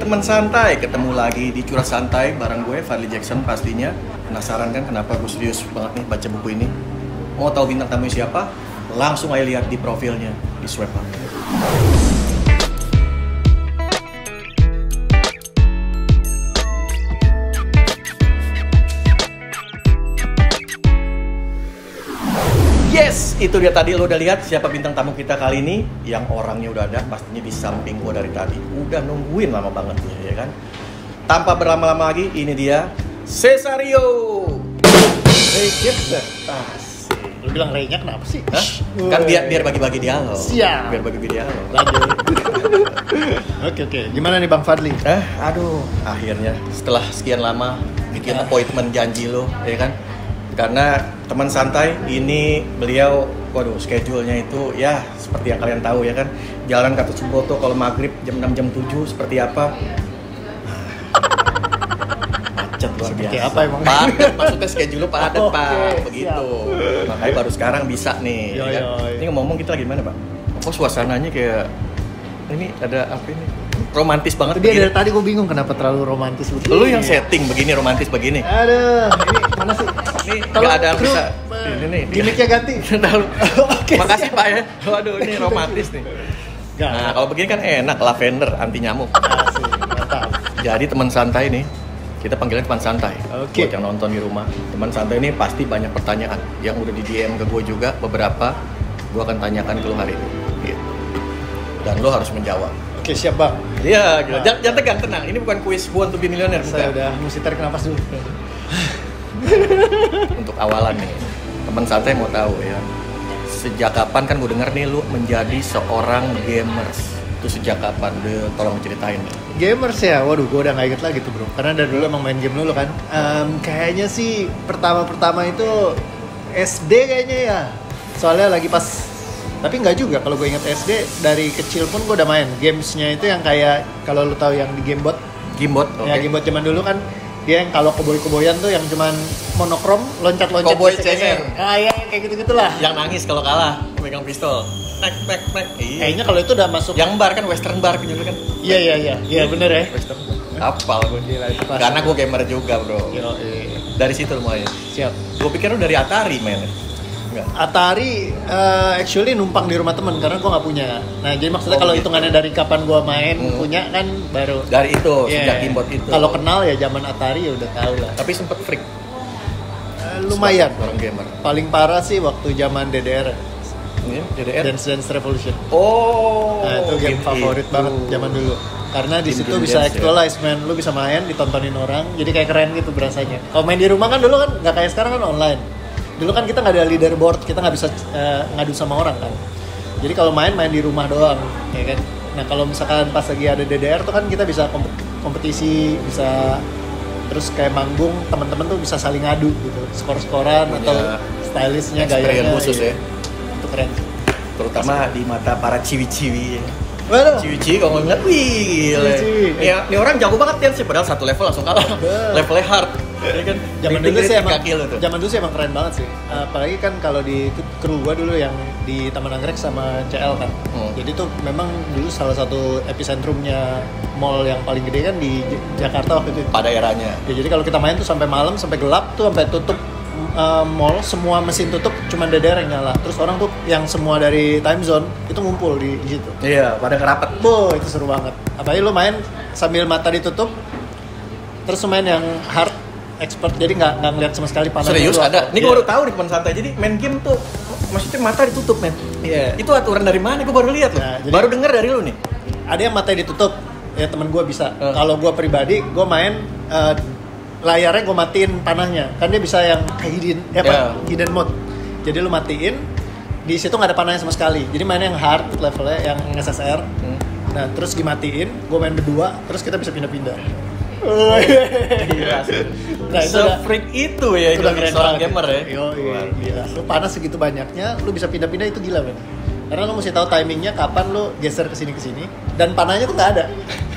teman santai, ketemu lagi di Curhat Santai bareng gue, Fadli Jackson pastinya. Penasaran kan kenapa gue serius banget nih baca buku ini? Mau tahu bintang tamu siapa? Langsung aja lihat di profilnya, di swipe up. Yes, itu dia tadi lo udah lihat siapa bintang tamu kita kali ini. Yang orangnya udah ada, pastinya di samping gue dari tadi. Udah nungguin lama banget ya kan. Tanpa berlama-lama lagi, ini dia Cesario. Reyek. Lu bilang Reyeknya kenapa sih? Hah? Kan biar bagi-bagi dialog. Siap. Biar bagi-bagi dialog. Lanjut. Oke. Gimana nih Bang Fadli? Aduh, akhirnya setelah sekian lama bikin appointment janji lo, ya kan? Karena teman santai ini beliau, waduh, schedule-nya itu ya seperti yang kalian tahu ya kan. Jalan Gatot Subroto kalau maghrib jam 6 jam 7 seperti apa? Macet luar biasa. Seperti apa emang? Padat, maksudnya schedule padat, Oke, Pak. Begitu. siap. Makanya baru sekarang bisa nih. Ya kan? Ini ngomong kita lagi mana, Pak? Kok suasananya kayak ini ada apa ini? Romantis banget. Dia dari tadi gue bingung kenapa terlalu romantis begini. Lu yang setting begini, romantis begini. Aduh, ini mana sih? Ini nggak ada kru, bisa. Ini nih. Gimiknya ganti. Oke, makasih Pak ya. Waduh, ini romantis nih. Gak. Nah, kalau begini kan enak, lavender, anti nyamuk. Asik, mantap. Jadi teman santai nih, kita panggilnya teman santai. Oke. Buat yang nonton di rumah, teman santai ini pasti banyak pertanyaan yang udah di DM ke gue juga beberapa. Gue akan tanyakan ke lu hari ini. Gitu. Dan lu harus menjawab. Oke, siap Bang. Iya, gitu. Jangan tegang, tenang. Ini bukan kuis Who Want to be Millionaire. Saya bukan. udah mesti tarik napas dulu. Untuk awalan nih, teman santai mau tahu ya, sejak kapan kan gue denger nih lu menjadi seorang gamers? Itu sejak kapan? Tolong ceritain deh. Gamers ya, waduh gue udah gak inget lagi tuh bro. Karena dari dulu emang main game dulu kan. Kayaknya sih pertama itu SD kayaknya ya. Soalnya lagi pas, tapi nggak juga kalau gue inget SD, dari kecil pun gue udah main. Gamesnya itu yang kayak, kalau lu tahu yang di Gamebot. Gamebot, oke. Ya Gamebot zaman dulu kan, dia yang kalau koboi-koboyan tuh yang cuman monokrom, loncat-loncat. Cowboy geser-geser. CR. Ah iya, kayak gitu-gitulah. Yang nangis kalau kalah, megang pistol. Mek. Iya. Kayaknya kalau itu udah masuk. Yang bar kan, western bar gitu kan. Iya bener ya. Western. Apal gue. Gila, itu pas. Karena gue gamer juga, bro. Dari situ mulai. Siap. Gue pikir lu dari Atari mainnya. Enggak. Atari actually numpang di rumah temen karena gue nggak punya. Nah jadi maksudnya kalau gitu. hitungannya dari kapan gue main punya kan baru. Dari itu, Yeah. sejak Gamebot itu. Kalau kenal ya zaman Atari ya udah tahu lah. Tapi sempet freak. Lumayan. Orang gamer. Paling parah sih waktu zaman DDR. Ini DDR. Dance Revolution. Oh. Nah itu game favorit banget zaman dulu. Karena di situ Game bisa dance, actualize man, lu bisa main ditontonin orang, jadi kayak keren gitu berasanya. Kalau main di rumah kan dulu kan nggak kayak sekarang kan online. Dulu kan kita nggak ada leaderboard, kita nggak bisa ngadu sama orang kan. Jadi kalau main di rumah doang, ya kan. Nah kalau misalkan pas lagi ada DDR tuh kan kita bisa kompetisi, bisa terus kayak manggung, teman-teman tuh bisa saling ngadu gitu, skor-skoran atau stylishnya gayanya khusus ya. Itu keren. Terutama di mata para ciwi-ciwi. Waduh. Ciwi-ciwi kalau ngeliat, wih gila. Ciwi-ciwi. Ya, ini orang jago banget kan sih, padahal satu level langsung kalah. Levelnya hard. Ya kan? Zaman dulu sih emang, tuh. zaman dulu sih emang keren banget sih. Apalagi kan kalau di kru gua dulu yang di Taman Anggrek sama CL kan. Jadi tuh memang dulu salah satu epicentrumnya mall yang paling gede kan di Jakarta waktu itu. Pada eranya. Ya, jadi kalau kita main tuh sampai malam, sampai gelap tuh, sampai tutup mall, semua mesin tutup, cuman DDR yang nyala. Terus orang tuh yang semua dari time zone itu ngumpul di situ. Iya, pada ngerapat. Itu seru banget. Apalagi lu main sambil mata ditutup, terus lu main yang hard expert, jadi nggak ngeliat sama sekali panasnya. Serius lu ada? apa. Ini gue baru tahu di teman santai. Jadi main game tuh maksudnya mata ditutup, men. Iya. Itu aturan dari mana? Gue baru lihat loh. Nah, jadi- baru denger dari lu nih. Ada yang matanya ditutup, ya teman gue bisa. Kalau gue pribadi, gue main layarnya gue matiin panahnya, kan dia bisa yang hidden mode. Jadi lu matiin, di situ nggak ada panahnya sama sekali. Jadi main yang hard levelnya, yang SSR. Nah terus dimatiin, gue main berdua, terus kita bisa pindah-pindah. Gila sih. Nah, itu udah- Se-freak itu ya Itu udah jadi keren seorang banget. gamer ya. Iya. Gila. Lu panas segitu banyaknya, lu bisa pindah-pindah, itu gila men. Karena lu mesti tahu timingnya kapan lu geser ke sini dan panahnya tuh nggak ada.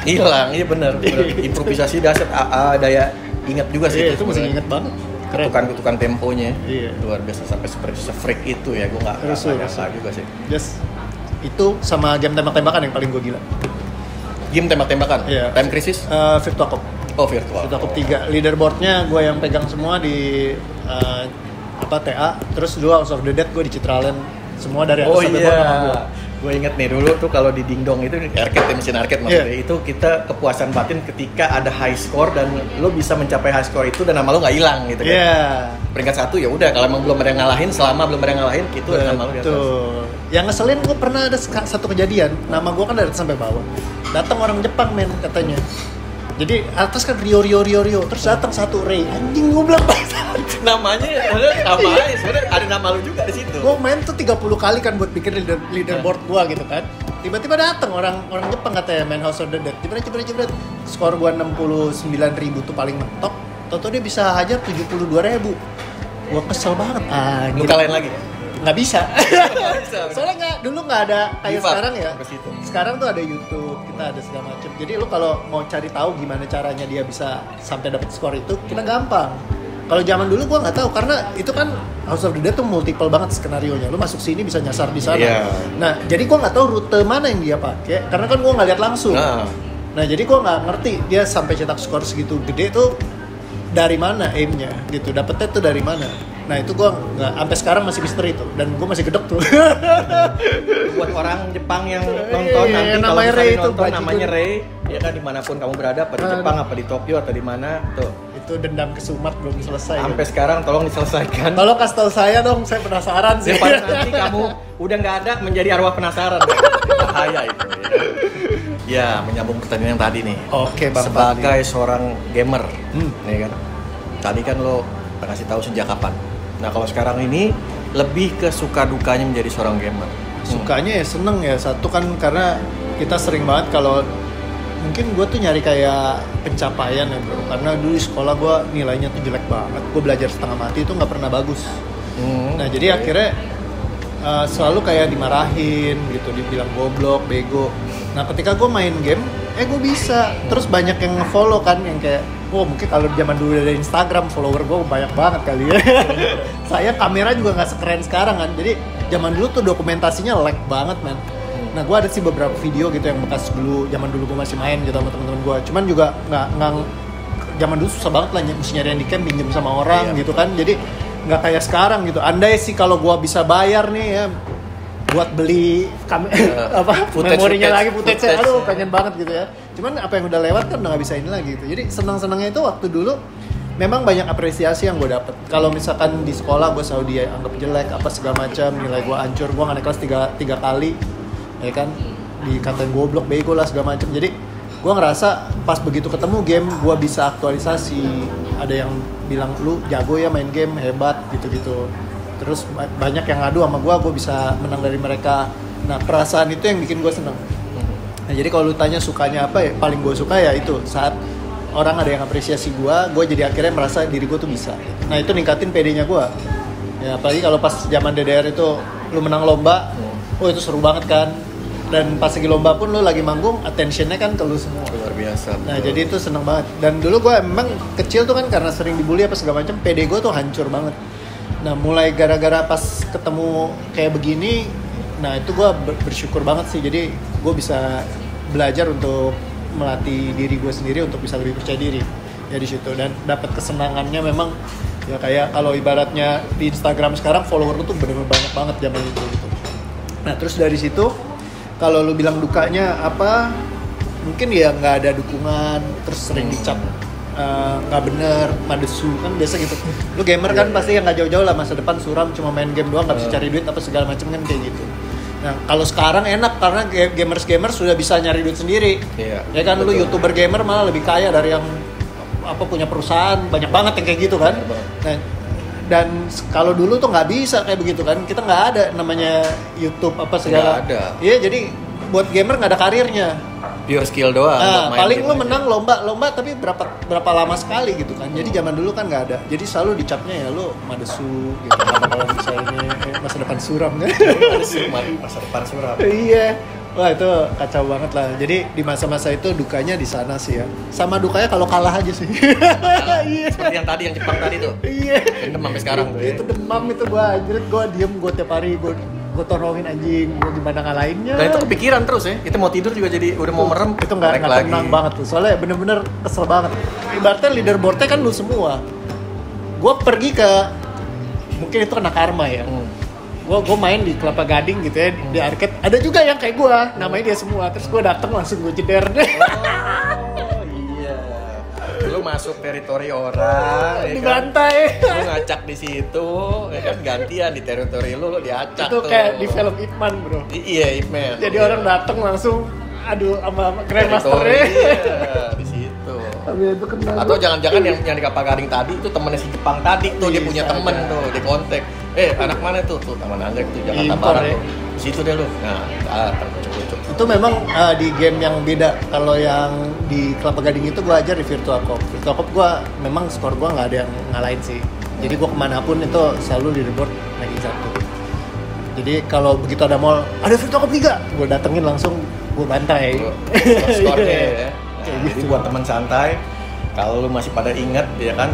Hilang, iya benar. Improvisasi dahsyat, daya ingat juga sih. Iya, itu mesti inget banget. Keren. Ketukan temponya. Iya. Luar biasa sampai seperti se-freak itu ya. Gue nggak nyangka juga sih. Just itu sama game tembak-tembakan yang paling gue gila. game tembak-tembakan. Iya. Time Crisis. Virtua Cop. Oh, virtual. Virtua Cop 3. Leaderboardnya gue yang pegang semua di TA. Terus dulu House of the Dead gue di Citraland. Semua dari atas sampai bawah sama gue. Gue inget nih dulu tuh kalau di Dingdong itu arcade, mesin arcade maksudnya, itu kita kepuasan batin ketika ada high score dan lo bisa mencapai high score itu dan nama lo nggak hilang gitu kan. Peringkat 1 ya udah, kalau emang belum ada yang ngalahin, selama belum ada yang ngalahin itu nama lo di atas. Yang ngeselin gue pernah ada satu kejadian, nama gue kan dari atas sampai bawah. Datang orang Jepang men katanya. Jadi atas kan Rio, terus datang satu Ray, anjing gue bilang namanya sebenarnya ada nama lu juga di situ. Gue main tuh 30 kali kan buat bikin leaderboard gue gitu kan. Tiba-tiba datang orang Jepang katanya main House of the Dead. Tiba-tiba skor gue 69.000 tuh paling mentok. Toto dia bisa hajar 72.000. Gue kesel banget. Lu kalahin lagi? Nggak bisa. Soalnya dulu nggak ada kayak sekarang ya. Sekarang tuh ada YouTube, kita ada segala macam. Jadi lu kalau mau cari tahu gimana caranya dia bisa sampai dapat skor itu, kita gampang. Kalau zaman dulu gua nggak tahu karena itu kan House of the Dead tuh multiple banget skenarionya. Lu masuk sini bisa nyasar di sana. Yeah. Nah, jadi gua nggak tahu rute mana yang dia pakai karena kan gua nggak lihat langsung. Nah, jadi gua nggak ngerti dia sampai cetak skor segitu gede tuh dari mana aimnya gitu. Dapetnya tuh dari mana. Nah itu gue nggak, sampai sekarang masih misteri tuh, dan gue masih gedek tuh. Buat orang Jepang yang nonton nanti kalau misalnya nonton namanya Ray, ya kan dimanapun kamu berada, apa di Jepang, apa di Tokyo, atau di mana tuh. Itu dendam kesumat belum selesai. Sampai sekarang tolong diselesaikan. Tolong kasih tahu saya dong, saya penasaran sih. Daripada nanti kamu udah nggak ada menjadi arwah penasaran, bahaya itu. Ya menyambung pertanyaan yang tadi nih. Oke bang. Sebagai seorang gamer, nih kan, tadi kan lo kasih tahu sejak kapan. Nah kalau sekarang ini lebih ke suka dukanya menjadi seorang gamer. Sukanya ya seneng ya, satu kan karena kita sering banget kalau mungkin gue tuh nyari kayak pencapaian ya bro. Karena dulu di sekolah gue nilainya tuh jelek banget, gue belajar setengah mati itu nggak pernah bagus. Nah jadi akhirnya selalu kayak dimarahin gitu, dibilang goblok, bego. Nah ketika gue main game, gue bisa. Terus banyak yang nge-follow kan, yang kayak mungkin kalau zaman dulu ada Instagram, follower gue banyak banget kali ya. Saya kamera juga nggak sekeren sekarang kan. Jadi zaman dulu tuh dokumentasinya lag banget man. Nah gue ada sih beberapa video gitu yang bekas dulu, zaman dulu gue masih main gitu sama teman-teman gue. Cuman juga nggak zaman dulu susah banget lah mesti nyari yang di camp, pinjem sama orang gitu kan. Jadi nggak kayak sekarang gitu. Andai sih kalau gue bisa bayar nih ya buat beli memorinya lagi, footage, aduh pengen banget gitu ya. Cuman apa yang udah lewat kan udah nggak bisa ini lagi gitu. Jadi senang-senangnya itu waktu dulu memang banyak apresiasi yang gue dapet. Kalau misalkan di sekolah gue selalu dia anggap jelek apa segala macam, nilai gue hancur, gue nggak naik kelas tiga kali, ya kan, dikatain goblok, bego lah segala macam. Jadi gue ngerasa pas begitu ketemu game gue bisa aktualisasi. Ada yang bilang lu jago ya main game, hebat gitu-gitu. Terus banyak yang ngadu sama gue bisa menang dari mereka. Nah perasaan itu yang bikin gue seneng. Nah jadi kalau lu tanya sukanya apa ya, paling gue suka ya itu saat orang ada yang apresiasi gue jadi akhirnya merasa diri gue tuh bisa. Nah itu ningkatin PD-nya gue. Ya apalagi kalau pas zaman DDR itu lu menang lomba, itu seru banget kan. Dan pas lagi lomba pun lu lagi manggung, attention-nya kan ke lu semua. Luar biasa. Nah jadi itu seneng banget. Dan dulu gue emang kecil tuh kan karena sering dibully apa segala macam, PD gue tuh hancur banget. Nah mulai gara-gara pas ketemu kayak begini, nah itu gue bersyukur banget sih. Jadi gue bisa belajar untuk melatih diri gue sendiri untuk bisa lebih percaya diri ya di situ. Dan dapat kesenangannya memang ya kayak kalau ibaratnya di Instagram sekarang follower lu tuh bener-bener banyak banget zaman itu gitu. Nah terus dari situ kalau lu bilang dukanya apa, mungkin ya nggak ada dukungan, terus sering dicap nggak bener, madesu kan biasa gitu. Lu gamer kan pasti yang nggak jauh-jauh lah, masa depan suram, cuma main game doang, nggak bisa cari duit apa segala macam kan kayak gitu. Nah kalau sekarang enak karena gamers sudah bisa nyari duit sendiri. Ya kan betul. Lu YouTuber gamer malah lebih kaya dari yang punya perusahaan, banyak banget yang kayak gitu kan. Nah dan kalau dulu tuh nggak bisa kayak begitu kan, kita nggak ada namanya YouTube apa segala. Nggak ada. Iya jadi buat gamer nggak ada karirnya. Pure skill doang. Paling lu menang lomba tapi berapa lama sekali gitu kan. Jadi zaman dulu kan nggak ada. Jadi selalu dicapnya ya lu madesu gitu. Kalau bisa ini masa depan suram kan. Masa depan suram. Iya. Wah itu kacau banget lah. Jadi di masa-masa itu dukanya di sana sih ya. Sama dukanya kalau kalah aja sih. Iya. Seperti yang tadi, yang Jepang tadi tuh. Iya. Demam sampai sekarang tuh. Itu demam itu gue diem gue tiap hari gue gue tolongin anjing, gue gimana ngalahinnya. Dan itu kepikiran terus ya, kita mau tidur juga jadi udah mau merem. Itu nggak tenang banget tuh, soalnya bener-bener kesel banget. Ibaratnya leaderboardnya kan lu semua. Gue pergi ke, mungkin itu kena karma ya. Gue main di Kelapa Gading gitu ya, di arcade. Ada juga yang kayak gue, namanya dia semua. Terus gue datang langsung gue jeder deh. Oh iya, lu masuk teritori orang, ya dibantai. Kan? Lu ngacak di situ, ya kan gantian di teritori lu diacak. Itu tuh. kayak di film Ip Man bro. Iya, Ip Man. Jadi orang datang langsung, aduh sama Grandmaster-nya. Iya, di situ. Itu kena. Atau jangan-jangan yang di Kelapa Gading tadi itu temennya si Jepang tadi tuh, dia punya temen tuh, di kontak. Anak mana tuh? Tuh Taman Anggrek tuh, Jakarta Barat tuh. Di situ deh lu. Nah, terkucuk. Itu memang di game yang beda. Kalau yang di Kelapa Gading itu gue ajar di Virtual Cop. Virtual Cop gue memang skor gue nggak ada yang ngalahin sih. Jadi gue kemanapun itu selalu leaderboard ranking 1. Jadi kalau begitu ada mall, ada Virtual Cop 3, gue datengin langsung, gue bantai. Skornya ya. Nah, jadi buat teman santai, kalau lu masih pada ingat ya kan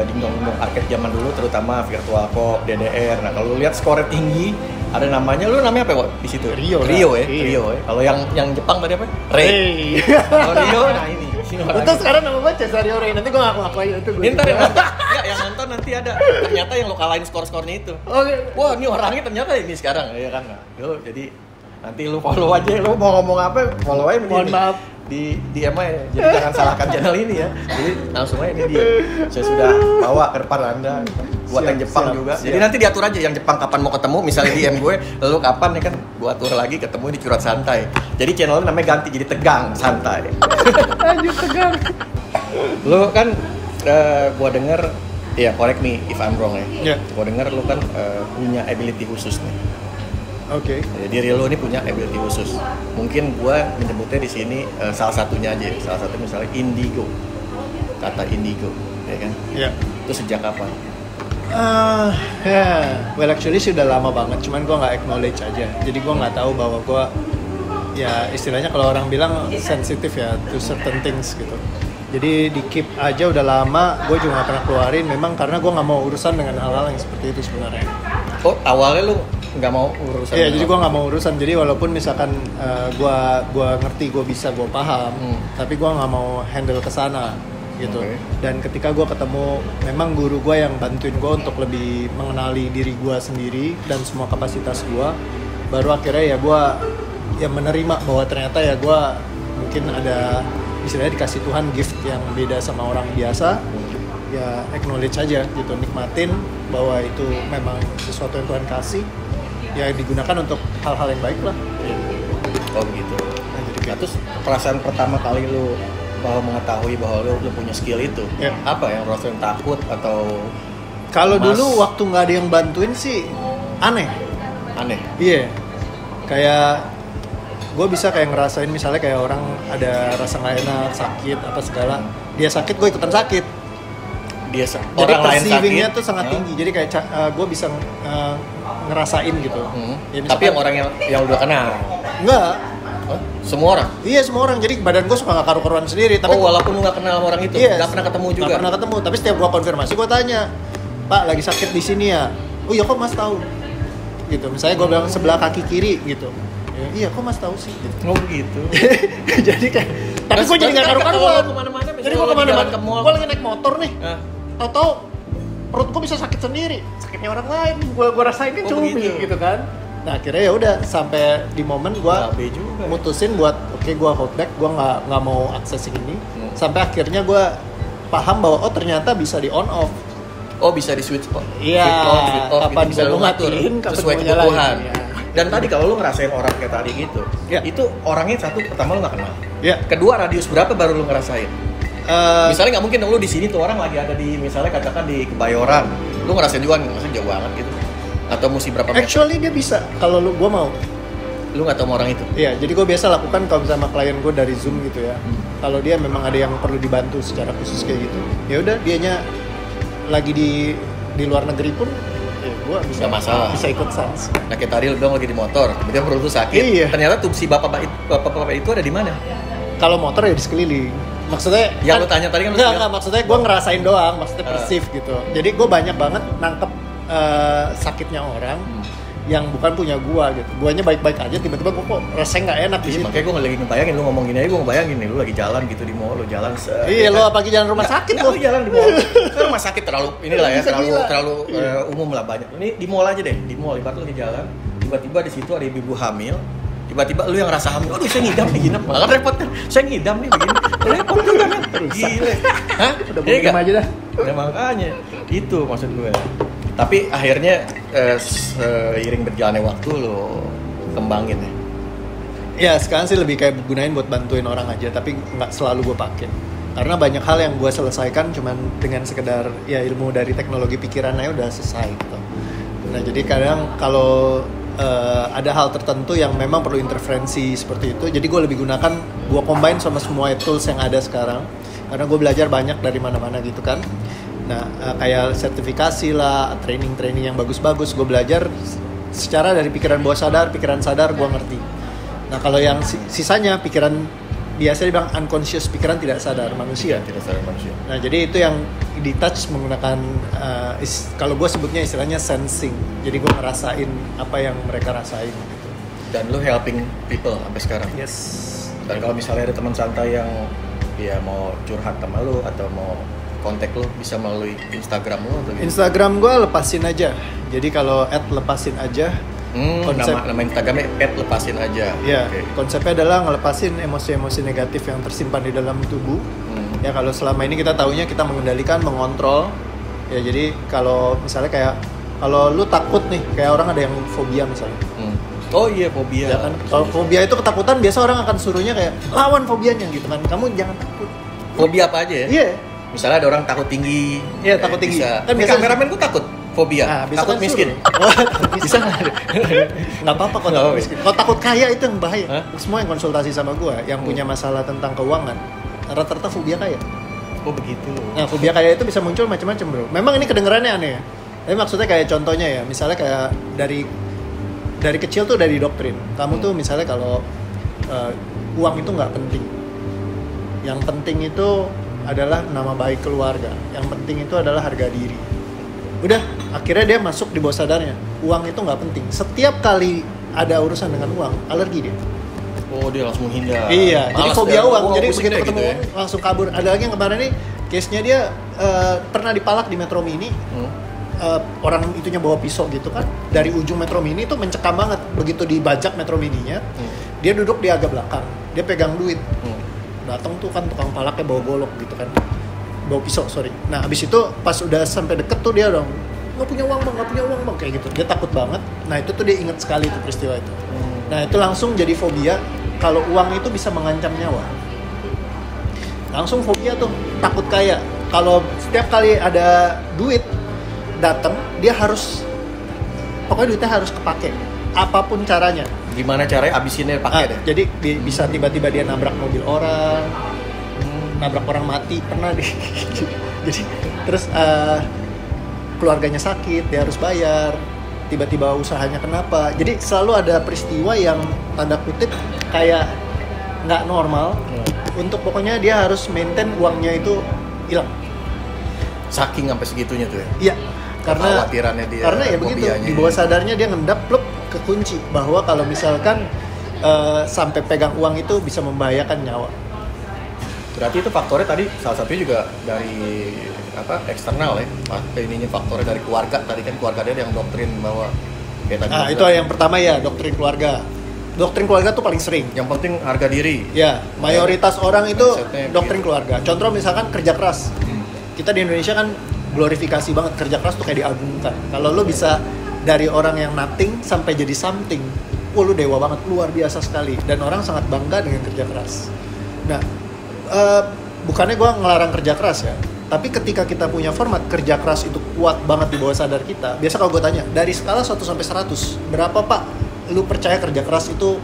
dingdong-dingdong arcade zaman dulu, terutama Virtual Cop, DDR. Nah kalau lu lihat skornya tinggi, ada namanya, lu namanya apa ya di situ? Rio ya. Iya. Rio ya. Kalau yang Jepang tadi apa? Rei. Kalau Rio, nah ini. Itu sekarang nama gue Cesario Rey. Nanti gue ngaku aja itu. Ntar yang nonton nanti ada. Ternyata yang lo kalahin skor-skornya itu. Oke. Wah ini orangnya ternyata ini sekarang ya kan. Yo, jadi nanti lu follow aja, lu mau ngomong apa follow aja. Mohon maaf. Di DM aja, jadi jangan salahkan channel ini ya. Jadi langsung aja ini dia. Saya sudah bawa ke depan Anda. Buat yang Jepang juga. Siap. Jadi nanti diatur aja yang Jepang kapan mau ketemu, misalnya DM gue, lalu kapan ya kan gue atur lagi ketemu di Curhat Santai. Jadi channelnya namanya ganti jadi Tegang Santai. Lanjut Tegang. Lu kan gue denger, ya correct me if I'm wrong ya. Yeah. Gue denger lu kan punya ability khusus nih. Oke. Diri lu ini punya ability khusus. Mungkin gue menyebutnya di sini salah satunya aja. Salah satu misalnya indigo. Kata indigo, ya kan? Iya. Itu sejak kapan? Well actually sih udah lama banget, cuman gue nggak acknowledge aja. Jadi gue nggak tahu bahwa gue, ya istilahnya kalau orang bilang sensitif ya to certain things gitu. Jadi di keep aja udah lama, gue juga nggak pernah keluarin. Memang karena gue nggak mau urusan dengan hal-hal yang seperti itu sebenarnya. Oh awalnya lu nggak mau urusan? Iya, jadi gue nggak mau urusan. Jadi walaupun misalkan gue ngerti, gue bisa, gue paham, tapi gue nggak mau handle kesana gitu. Okay. Dan ketika gue ketemu memang guru gue yang bantuin gue untuk lebih mengenali diri gue sendiri dan semua kapasitas gue, baru akhirnya ya gue ya menerima bahwa ternyata ya gue mungkin ada istilahnya dikasih Tuhan gift yang beda sama orang biasa. Ya acknowledge aja gitu, nikmatin bahwa itu memang sesuatu yang Tuhan kasih, ya digunakan untuk hal-hal yang baik lah. Oh gitu. Nah, terus perasaan pertama kali lu bahwa mengetahui bahwa lu punya skill itu, apa yang rasain, takut atau? Kalau dulu waktu nggak ada yang bantuin sih aneh. Iya, kayak gue bisa kayak ngerasain misalnya kayak orang ada rasa nggak enak, sakit apa segala, dia sakit gue ikutan sakit. Jadi orang lain perceivingnya tuh sangat tinggi, jadi kayak gue bisa ngerasain gitu. Ya, tapi yang orang yang udah kenal? Enggak. Semua orang? Iya semua orang, jadi badan gue suka gak karu-karuan sendiri. Tapi walaupun lu gak kenal sama orang itu? Yes, gak pernah ketemu juga? Gak pernah ketemu, tapi setiap gue konfirmasi gue tanya, Pak lagi sakit di sini ya? Oh iya kok mas tahu? Gitu, misalnya gue bilang sebelah kaki kiri gitu. Iya kok mas tahu sih? Gitu. Oh gitu. Jadi kayak, tapi gue jadi gak karu-karuan. Jadi gue kemana-mana, gue lagi naik motor nih, tau-tau perut gue bisa sakit sendiri, sakitnya orang lain, gue rasain kan cumi gitu kan. Nah akhirnya ya udah sampai di momen gue mutusin buat oke, gue hold back, gue nggak mau akses ini. Sampai akhirnya gue paham bahwa oh ternyata bisa di on off. Oh bisa di switch on. Iya. Kapan bisa lu ngatur sesuai kebutuhan. Ya. Dan tadi kalau lu ngerasain orang kayak tadi gitu, itu orangnya satu pertama lu nggak kenal. Kedua radius berapa baru lu ngerasain? Misalnya nggak mungkin lu di sini tuh orang lagi ada di misalnya katakan di Kebayoran, lu ngerasain juga maksudnya jauh banget gitu. Atau mesti berapa meter? Actually dia bisa, kalau gue mau. Lu nggak tahu sama orang itu? Iya, jadi gue biasa lakukan kalau sama klien gue dari Zoom gitu ya. Kalau dia memang ada yang perlu dibantu secara khusus kayak gitu, ya udah dianya lagi di luar negeri pun, ya gue bisa masalah. Bisa ikut sans. Nah kayak tadi lu bilang lagi di motor, kemudian perut lu sakit. Iya. Ternyata tuh si bapak itu ada di mana? Kalau motor ya di sekeliling. Maksudnya yang lu tanya tadi kan enggak, maksudnya gue ngerasain doang, maksudnya perceive gitu. Jadi gue banyak banget nangkep sakitnya orang yang bukan punya gua gitu. Guanya baik-baik aja, tiba-tiba gua kok rasanya nggak enak di Iya, situ. makanya gue lagi ngebayangin lu ngomong gini aja, gue ngebayangin nih lu lagi jalan gitu di mall, lu jalan Iya, lo apalagi jalan rumah sakit lu lo. jalan di mall. Kan rumah sakit terlalu inilah ya, Bisa gila. terlalu umum lah banyak. Ini di mall aja deh, di mall ibarat lu lagi jalan, tiba-tiba di situ ada ibu hamil, tiba-tiba lu yang rasa hamil, aduh saya ngidam nih gini, malah kan repot kan, saya ngidam nih begini, repot juga kan, gila, hah? Udah Iya bodo nggak? aja dah. Ya makanya, itu maksud gue. Tapi akhirnya seiring berjalannya waktu lo kembangin ya. Ya sekarang sih lebih kayak gunain buat bantuin orang aja, tapi nggak selalu gue pakai. Karena banyak hal yang gue selesaikan cuman dengan sekedar ya ilmu dari teknologi pikirannya udah selesai gitu. Nah jadi kadang kalau ada hal tertentu yang memang perlu interferensi seperti itu, jadi gue lebih gunakan, gue combine sama semua tools yang ada sekarang. Karena gue belajar banyak dari mana-mana gitu kan. Nah kayak sertifikasi lah, training yang bagus-bagus, gue belajar secara dari pikiran bawah sadar, pikiran sadar gue ngerti. Nah kalau yang sisanya pikiran biasanya dibilang unconscious, pikiran tidak sadar manusia. Tidak sadar manusia. Nah jadi itu yang di touch menggunakan kalau gue sebutnya istilahnya sensing. Jadi gue ngerasain apa yang mereka rasain gitu. Dan lu helping people sampai sekarang. Yes. Dan kalau misalnya ada teman santai yang dia mau curhat sama lu atau mau kontak lu, bisa melalui Instagram lu atau gitu? Instagram gue lepasin aja. Jadi kalau @lepasin aja. Nama Instagramnya @lepasin aja. Ya, Okay. konsepnya adalah ngelepasin emosi-emosi negatif yang tersimpan di dalam tubuh. Ya kalau selama ini kita taunya kita mengendalikan, mengontrol. Ya jadi kalau misalnya kayak kalau lu takut nih, kayak orang ada yang fobia misalnya. Oh iya, fobia. Ya kan? Kalau fobia itu ketakutan, biasa orang akan suruhnya kayak lawan fobianya gitu kan. Kamu jangan takut. Fobia apa aja ya? Iya. Misalnya ada orang takut tinggi. Iya, takut tinggi. Bisa. Kan Kan biasa- kameramen gua takut fobia. Nah, bisa takut kan miskin. suruh. Bisa nggak? Nggak apa-apa kalau Nggak takut apa-apa. miskin. Kalau takut kaya itu yang bahaya. Hah? Semua yang konsultasi sama gua, yang punya masalah tentang keuangan, rata-rata fobia kaya. Oh begitu. Nah, fobia kaya itu bisa muncul macam-macam, bro. Memang ini kedengarannya aneh ya. Tapi maksudnya kayak contohnya ya, misalnya kayak dari kecil tuh dari doktrin. Kamu tuh misalnya kalau uang itu nggak penting. Yang penting itu adalah nama baik keluarga. Yang penting itu adalah harga diri. Udah, akhirnya dia masuk di bawah sadarnya. Uang itu nggak penting. Setiap kali ada urusan dengan uang, alergi dia. Oh dia langsung menghindar. Iya, jadi Malas fobia dia, uang. gua Jadi pusing begitu deh ketemu gitu uang langsung kabur. Ada lagi yang kemarin nih, case-nya dia pernah dipalak di Metro Mini. Orang itunya bawa pisau gitu kan. Dari ujung Metro Mini tuh mencekam banget. Begitu dibajak Metro Mininya, dia duduk di agak belakang. Dia pegang duit. Datang tuh kan tukang palaknya bawa golok gitu kan. Bawa pisau, sorry. Nah, abis itu pas udah sampai deket tuh dia dong, nggak punya uang bang, kayak gitu. Dia takut banget. Nah itu tuh dia inget sekali tuh peristiwa itu. Nah itu langsung jadi fobia. Kalau uang itu bisa mengancam nyawa. Langsung fobia tuh, takut kaya. Kalau setiap kali ada duit datang, dia harus, pokoknya duitnya harus kepake. Apapun caranya. Gimana caranya abisinnya pakai deh? Jadi bisa tiba-tiba dia nabrak mobil orang, nabrak orang mati pernah deh. Jadi terus keluarganya sakit, dia harus bayar. Tiba-tiba usahanya kenapa? Jadi selalu ada peristiwa yang tanda kutip kayak nggak normal. Untuk pokoknya dia harus maintain uangnya itu hilang. Saking sampai segitunya tuh ya. Iya. Karena Kekhawatirannya dia, karena ya begitu fobianya. di bawah sadarnya dia ngendap pluk ke kunci bahwa kalau misalkan sampai pegang uang itu bisa membahayakan nyawa. Berarti itu faktornya tadi salah satunya juga dari eksternal ya. Ininya faktornya dari keluarga. Tadi kan keluarga dia yang doktrin bahwa kayak tadi. Nah, itu yang pertama ya, doktrin keluarga. Doktrin keluarga tuh paling sering. Yang penting harga diri. Ya, mayoritas orang itu Mindsetnya doktrin gitu. keluarga. Contoh misalkan kerja keras. Kita di Indonesia kan glorifikasi banget kerja keras tuh kayak diagungkan. Kalau lu bisa dari orang yang nothing sampai jadi something, lu dewa banget, luar biasa sekali. Dan orang sangat bangga dengan kerja keras. Nah, bukannya gue ngelarang kerja keras ya, tapi ketika kita punya format kerja keras itu kuat banget di bawah sadar kita. Biasa kalau gue tanya, dari skala 1 sampai 100, berapa pak lu percaya kerja keras itu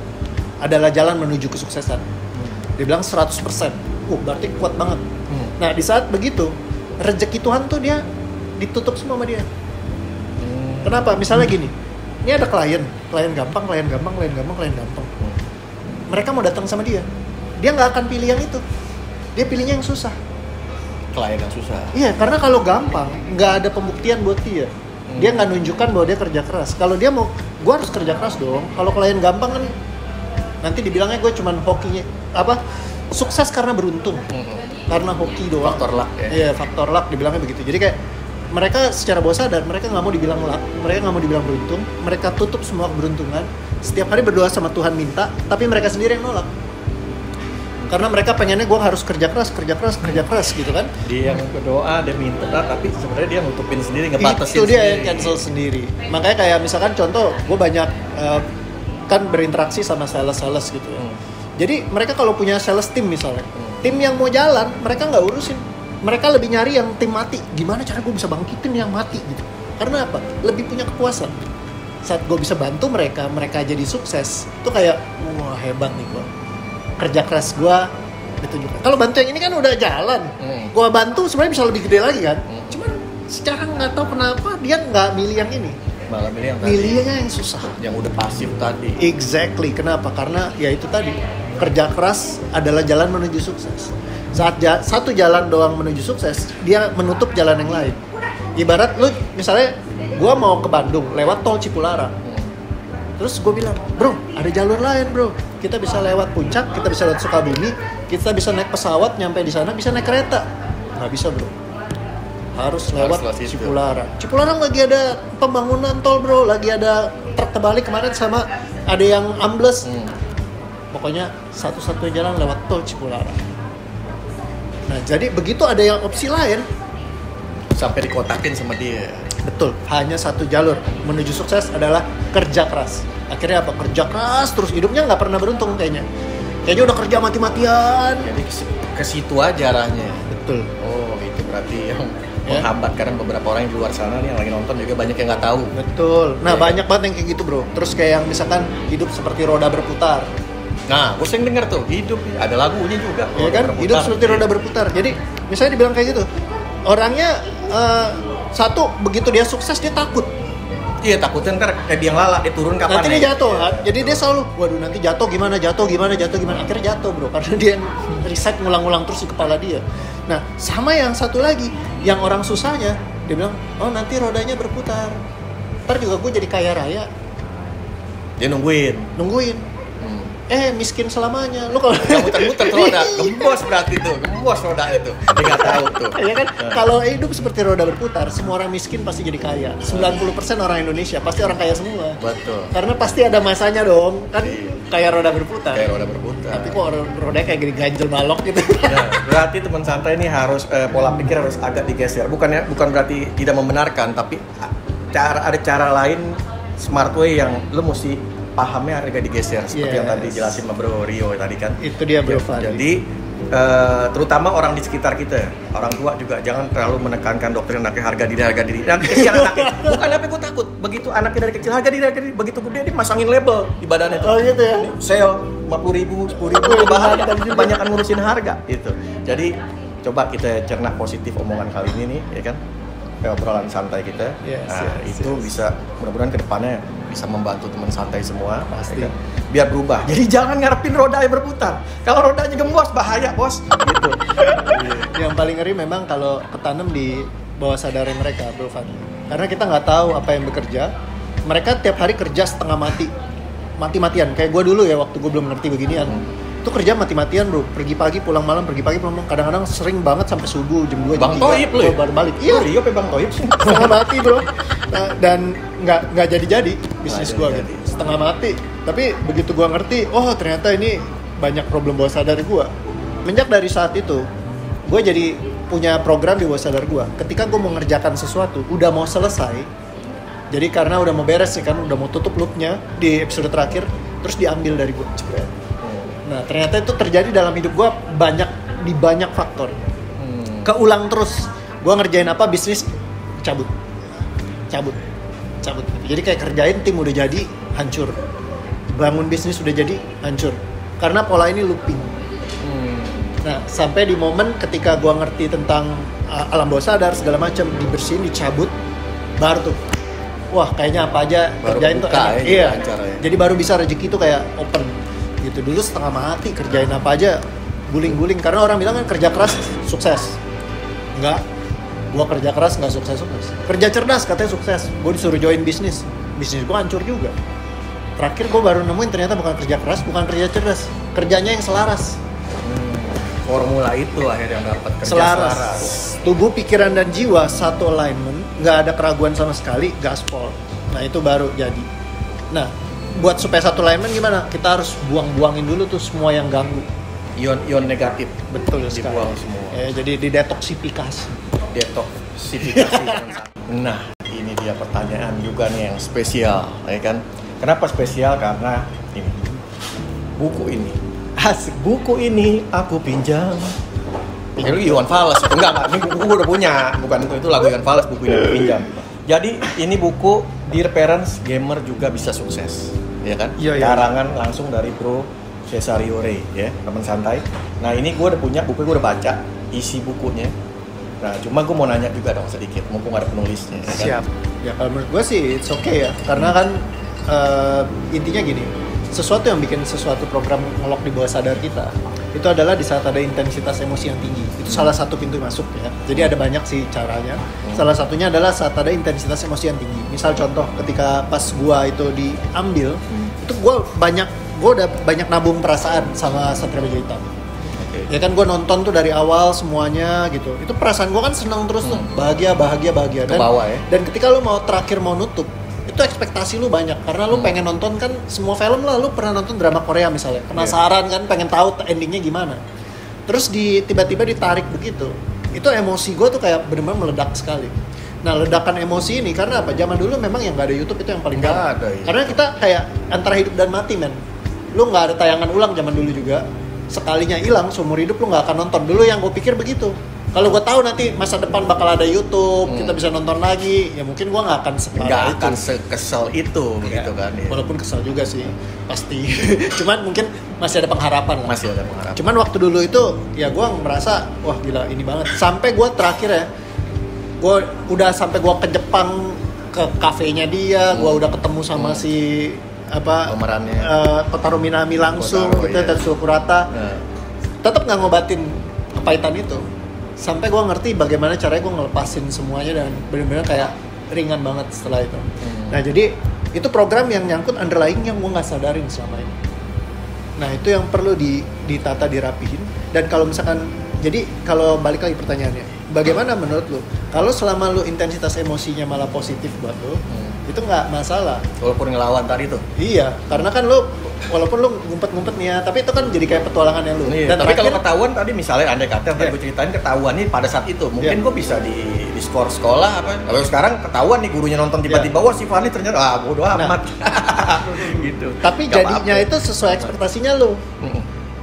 adalah jalan menuju kesuksesan? Dia bilang 100%. Berarti kuat banget. Nah, di saat begitu, rezeki Tuhan tuh dia ditutup semua sama dia. Kenapa? Misalnya gini, ini ada klien gampang. Mereka mau datang sama dia nggak akan pilih yang itu, dia pilihnya yang susah. Klien yang susah. Iya, karena kalau gampang nggak ada pembuktian buat dia. Dia nggak nunjukkan bahwa dia kerja keras. Kalau dia mau, gue harus kerja keras dong. Kalau klien gampang kan nanti dibilangnya gue cuman hokinya sukses karena beruntung, karena hoki doang. Faktor luck ya. Iya, faktor luck dibilangnya begitu. Jadi kayak mereka secara bawah sadar mereka nggak mau dibilang luck, mereka nggak mau dibilang beruntung, mereka tutup semua keberuntungan. Setiap hari berdoa sama Tuhan minta, tapi mereka sendiri yang nolak. Karena mereka pengennya gue harus kerja keras gitu kan. Dia yang berdoa, dia minta, tapi sebenarnya dia nutupin sendiri, ngebatasin itu dia sendiri. yang cancel sendiri. Makanya kayak misalkan contoh, gue banyak kan berinteraksi sama sales gitu. Jadi mereka kalau punya sales team misalnya, tim yang mau jalan, mereka nggak urusin. Mereka lebih nyari yang tim mati. Gimana cara gue bisa bangkitin yang mati gitu. Karena apa? Lebih punya kepuasan. Saat gue bisa bantu mereka jadi sukses, itu kayak wah hebat nih gue. Kerja keras gue ditunjukkan. Kalau bantu yang ini kan udah jalan, gue bantu sebenarnya bisa lebih gede lagi kan. Cuman secara nggak tahu kenapa dia nggak milih yang ini, malah milih yang tadi, milihnya yang susah, yang udah pasif tadi. Exactly. Kenapa? Karena ya itu tadi, kerja keras adalah jalan menuju sukses. Saat satu jalan doang menuju sukses, dia menutup jalan yang lain. Ibarat lu misalnya gue mau ke Bandung lewat tol Cipularang. Terus gue bilang, bro, ada jalur lain bro. Kita bisa lewat Puncak, kita bisa lewat Sukabumi, kita bisa naik pesawat nyampe di sana, bisa naik kereta. Nggak bisa bro. Harus lewat Cipularang. Cipularang lagi ada pembangunan tol bro, lagi ada truk terbalik kemarin sama ada yang ambles. Pokoknya satu-satunya jalan lewat tol Cipularang. Nah jadi begitu ada yang opsi lain, sampai dikotakin sama dia. betul, hanya satu jalur menuju sukses adalah kerja keras. Akhirnya apa? Kerja keras terus, hidupnya nggak pernah beruntung kayaknya udah kerja mati-matian. Jadi ke situ aja arahnya. Betul. Oh itu berarti yang menghambat, karena beberapa orang yang di luar sana nih yang lagi nonton juga banyak yang nggak tahu. Betul. Nah banyak banget yang kayak gitu bro. Terus kayak yang misalkan hidup seperti roda berputar. Nah, gue sering denger tuh, hidup ada lagunya juga. Ya kan, hidup seperti roda berputar. Jadi misalnya dibilang kayak gitu, orangnya satu, begitu dia sukses dia takut. Iya, takutnya ntar kayak biang lala, dia turun kapan. Nanti dia jatuh kan. Jadi dia selalu, waduh nanti jatuh gimana. Akhirnya jatuh bro, karena dia reset ngulang-ngulang terus di kepala dia. Nah, sama yang satu lagi, yang orang susahnya, dia bilang, oh nanti rodanya berputar, ntar juga gue jadi kaya raya. Dia nungguin. Miskin selamanya. Lu kalau yang muter-muter tuh roda, gembos berarti tuh, gembos roda itu. Dia nggak tahu tuh. Iya kan? Kalau hidup seperti roda berputar, semua orang miskin pasti jadi kaya. 90% orang Indonesia pasti orang kaya semua. Betul. Karena pasti ada masanya dong, kan kayak roda berputar. Kayak roda berputar. Tapi kok rodanya kayak gini ganjel balok gitu. Ya, berarti teman santai ini harus pola pikir harus agak digeser. Bukan berarti tidak membenarkan, tapi ada cara lain, smart way yang lo mesti pahamnya agak digeser, seperti yang tadi jelasin sama Bro Rio tadi kan. Itu dia Bro Fadli. Jadi terutama orang di sekitar kita, orang tua juga jangan terlalu menekankan doktrin anaknya harga diri. Nanti kesian anaknya. Bukan apa gue takut. Begitu anaknya dari kecil harga diri, begitu gede dia masangin label di badannya tuh. Oh gitu ya. Sale 50.000, 10.000, bahaya, kebanyakan ngurusin harga gitu. Jadi coba kita cerna positif omongan kali ini nih, ya kan? Obrolan santai kita. Itu bisa mudah-mudahan kedepannya bisa membantu teman santai semua. Pasti. Ya kan? Biar berubah. Jadi jangan ngarepin roda yang berputar. Kalau rodanya gembos bahaya bos. Gitu. Yang paling ngeri memang kalau ketanam di bawah sadar mereka, Bro Fadli. Karena kita nggak tahu apa yang bekerja. Mereka tiap hari kerja setengah mati-matian. Kayak gue dulu ya, waktu gue belum ngerti beginian. Itu kerja mati-matian bro, pergi pagi pulang malam, kadang-kadang sering banget sampai subuh jam 2 Bang Toib lu ya? Baru balik. Iya, Rio Bang Toib setengah mati bro. Dan nggak jadi bisnis gue gitu, setengah mati. Tapi begitu gue ngerti, oh ternyata ini banyak problem bawah sadar gue. Menjak dari saat itu, gue jadi punya program di bawah sadar gue. Ketika gue mau ngerjakan sesuatu, udah mau selesai, jadi karena udah mau beres sih kan, udah mau tutup loopnya di episode terakhir, terus diambil dari gue. Nah ternyata itu terjadi dalam hidup gue di banyak faktor. Keulang terus. Gue ngerjain apa, bisnis cabut. Jadi kayak kerjain tim udah jadi, hancur. Bangun bisnis udah jadi, hancur. Karena pola ini looping. Nah sampai di momen ketika gue ngerti tentang alam bawah sadar segala macam, dibersihin, dicabut, baru tuh, wah kayaknya apa aja baru kerjain tuh enak. Iya. Jadi baru bisa rezeki tuh kayak open. Gitu, dulu setengah mati kerjain apa aja guling-guling, karena orang bilang kan kerja keras sukses. Enggak, Gua kerja keras nggak sukses-sukses. Kerja cerdas katanya sukses. Gua disuruh join bisnis gua hancur juga. Terakhir gua baru nemuin ternyata bukan kerja keras, bukan kerja cerdas, kerjanya yang selaras. Formula itu akhirnya yang dapat kerja Selaras. selaras. Tubuh, pikiran dan jiwa satu alignment, nggak ada keraguan sama sekali, gaspol. Nah itu baru jadi. Nah buat supaya satu alignment gimana? Kita harus buang-buangin dulu tuh semua yang ganggu. Ion-ion negatif Betul sekali. dibuang semua. Jadi didetoksifikasi. Detoksifikasi. Nah, ini dia pertanyaan juga nih yang spesial, ya kan? Kenapa spesial? Karena ini buku ini. Asik, buku ini aku pinjam. Itu Iwan Fals. Enggak, ini buku gue udah punya. Bukan itu lagu Iwan Fals, buku ini aku pinjam. Jadi ini buku Dear Parents, Gamer juga bisa sukses, ya kan? Iya. Karangan langsung dari Bro Cesario Ray, ya, teman santai. Nah ini gue udah punya, buku gue udah baca isi bukunya. Nah cuma gue mau nanya juga dong sedikit, mumpung ada penulisnya. Ya kan? Siap. Ya kalau menurut gue sih it's okay ya, karena kan intinya gini, sesuatu yang bikin sesuatu program ngelok di bawah sadar kita itu adalah di saat ada intensitas emosi yang tinggi. Itu salah satu pintu masuk ya. Jadi ada banyak sih caranya. Salah satunya adalah saat ada intensitas emosi yang tinggi. Misal contoh ketika pas gua itu diambil, itu gua udah banyak nabung perasaan sama Satria Baja Hitam. Ya kan gue nonton tuh dari awal semuanya gitu. Itu perasaan gue kan seneng terus tuh, bahagia. Dan, Kebawa ya. Dan ketika lu terakhir mau nutup, itu ekspektasi lu banyak karena lu pengen nonton kan semua film lah. Lu pernah nonton drama Korea misalnya, penasaran kan, pengen tahu endingnya gimana. Terus tiba-tiba ditarik begitu, itu emosi gue tuh kayak benar-benar meledak sekali. Nah ledakan emosi ini karena apa? Zaman dulu memang yang nggak ada YouTube itu yang paling gampang. Karena kita kayak antara hidup dan mati men. Lu nggak ada tayangan ulang zaman dulu juga. Sekalinya hilang seumur hidup lu nggak akan nonton. Dulu yang gue pikir begitu. Kalau gue tahu nanti masa depan bakal ada YouTube, kita bisa nonton lagi, ya mungkin gue nggak akan nggak akan sekesel itu begitu kan. Ya. Walaupun kesel juga sih pasti. Cuman mungkin masih ada pengharapan lah. Masih ada pengharapan. Cuman waktu dulu itu ya gue merasa wah gila ini banget. Sampai gue terakhir ya, gue udah sampai gue ke Jepang ke kafenya dia, gue udah ketemu sama si pemerannya Kotaro Minami langsung gitu, iya. Tetsuo Kurata. Tetap nggak ngobatin kepahitan itu. Sampai gue ngerti bagaimana caranya gue ngelepasin semuanya dan benar-benar kayak ringan banget setelah itu. Nah jadi itu program yang nyangkut underlying yang gue nggak sadarin selama ini. Nah itu yang perlu ditata, dirapihin. Dan kalau misalkan, jadi kalau balik lagi pertanyaannya, bagaimana menurut lu? Kalau selama lu intensitas emosinya malah positif buat lu, itu nggak masalah. Walaupun ngelawan tadi tuh. Iya, karena kan lu walaupun lu ngumpet-ngumpet nih ya, tapi itu kan jadi kayak petualangannya lu. Iya, Dan tapi kalau ketahuan tadi misalnya andai kata yang tadi gue ceritain ketahuan nih pada saat itu, mungkin gue bisa di skor sekolah apa. Kalau sekarang ketahuan nih gurunya nonton tiba-tiba wah si Fani ternyata bodo amat. Gitu. Tapi gak jadinya itu sesuai ekspektasinya lu.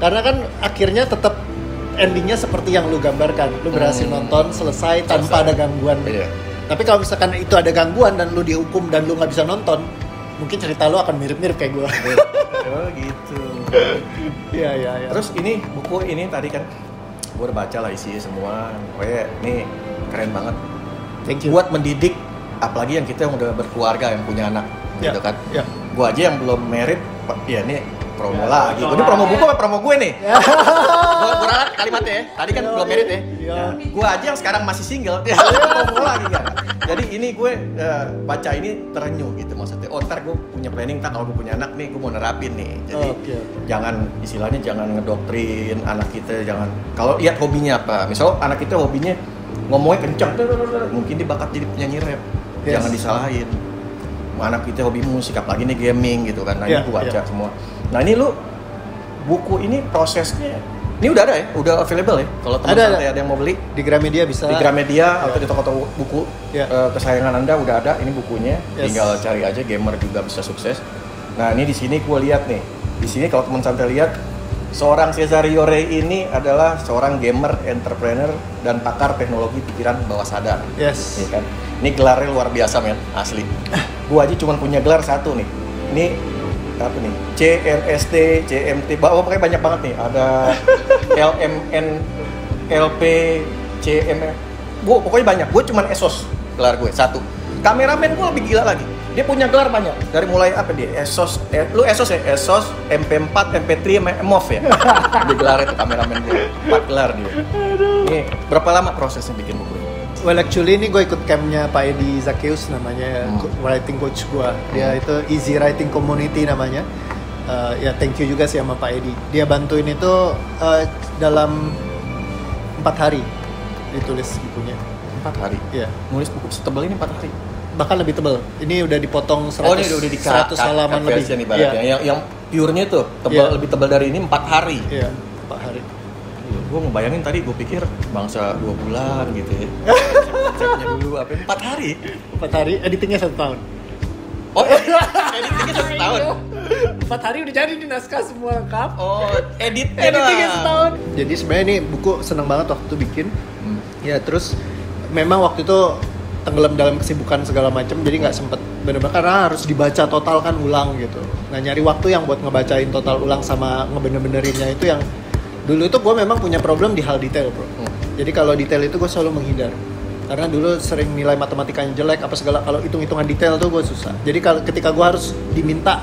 Karena kan akhirnya tetap endingnya seperti yang lu gambarkan. Lu berhasil nonton selesai tanpa ada gangguan. Iya. Tapi kalau misalkan itu ada gangguan dan lu dihukum dan lu nggak bisa nonton, mungkin cerita lu akan mirip-mirip kayak gue. Oh gitu. Iya. Terus ini buku ini tadi kan gue udah baca lah isinya semua. Pokoknya ini keren banget. Thank you. Buat mendidik, apalagi yang kita yang udah berkeluarga, yang punya anak, gitu kan. Ya. Gue aja yang belum married, ya ini promo lagi. Ini promo buku apa promo gue nih? Gue ralat kalimatnya ya. Tadi kan belum married ya. Gue aja yang sekarang masih single, ya promo lagi kan. Jadi ini gue baca ini terenyuh gitu maksudnya. Oh ntar gue punya planning, kalau gue punya anak nih, gue mau nerapin nih. Jadi jangan istilahnya jangan ngedoktrin anak kita, jangan. Kalau lihat hobinya apa, misal anak kita hobinya ngomongnya kencang, mungkin dia bakat jadi penyanyi rap. Jangan disalahin. Anak kita hobi musik, apalagi nih gaming gitu kan. Nah ini gue baca semua. Nah ini lu buku ini prosesnya, ini udah ada ya, udah available ya. Kalau teman-teman ada yang mau beli di Gramedia bisa. Di Gramedia atau di toko-toko buku kesayangan Anda udah ada ini bukunya. Tinggal cari aja, gamer juga bisa sukses. Nah ini di sini gue lihat nih, di sini kalau teman santai lihat, seorang Cesario Ray ini adalah seorang gamer, entrepreneur dan pakar teknologi pikiran bawah sadar. Yes. Ya kan? Ini gelarnya luar biasa men, asli. Gue aja cuma punya gelar satu nih. Ini apa nih? CMST, CMT, pokoknya banyak banget nih. Ada LMN, LP, CM. Gue pokoknya banyak. Gue cuma ESOS gelar gue satu. Kameramen gue lebih gila lagi. Dia punya gelar banyak. Dari mulai apa dia? ESOS, lu ESOS ya? ESOS, MP4, MP3, MOV ya. Dia gelar itu kameramen gue. 4 gelar dia. Nih, berapa lama prosesnya bikin buku ini? Well actually ini gue ikut campnya Pak Edi Zakius namanya, writing coach gue. Dia itu Easy Writing Community namanya. Ya thank you juga sih sama Pak Edi. Dia bantuin itu dalam 4 hari ditulis bukunya. 4 hari? Iya. Nulis buku setebal ini 4 hari? Bahkan lebih tebal. Ini udah dipotong 100, ini udah 100 halaman lebih. Iya. Yang pure-nya tuh tebal, lebih tebal dari ini 4 hari. Iya, 4 hari. Gue ngebayangin tadi, gue pikir bangsa 2 bulan gitu ya. Ceknya dulu apa? 4 hari? 4 hari, editingnya 1 tahun. Oh, editingnya 1 tahun? 4 hari udah jadi di naskah semua lengkap. Oh, editingnya setahun. Jadi sebenarnya ini buku seneng banget waktu bikin. Ya terus memang waktu itu tenggelam dalam kesibukan segala macam, jadi nggak sempet bener-bener karena harus dibaca total kan ulang gitu. Nah nyari waktu yang buat ngebacain total ulang sama ngebener-benerinnya itu yang dulu itu gue memang punya problem di hal detail bro. Jadi kalau detail itu gue selalu menghindar. Karena dulu sering nilai matematikanya jelek apa segala, kalau hitung-hitungan detail tuh gue susah. Jadi kalau ketika gue harus diminta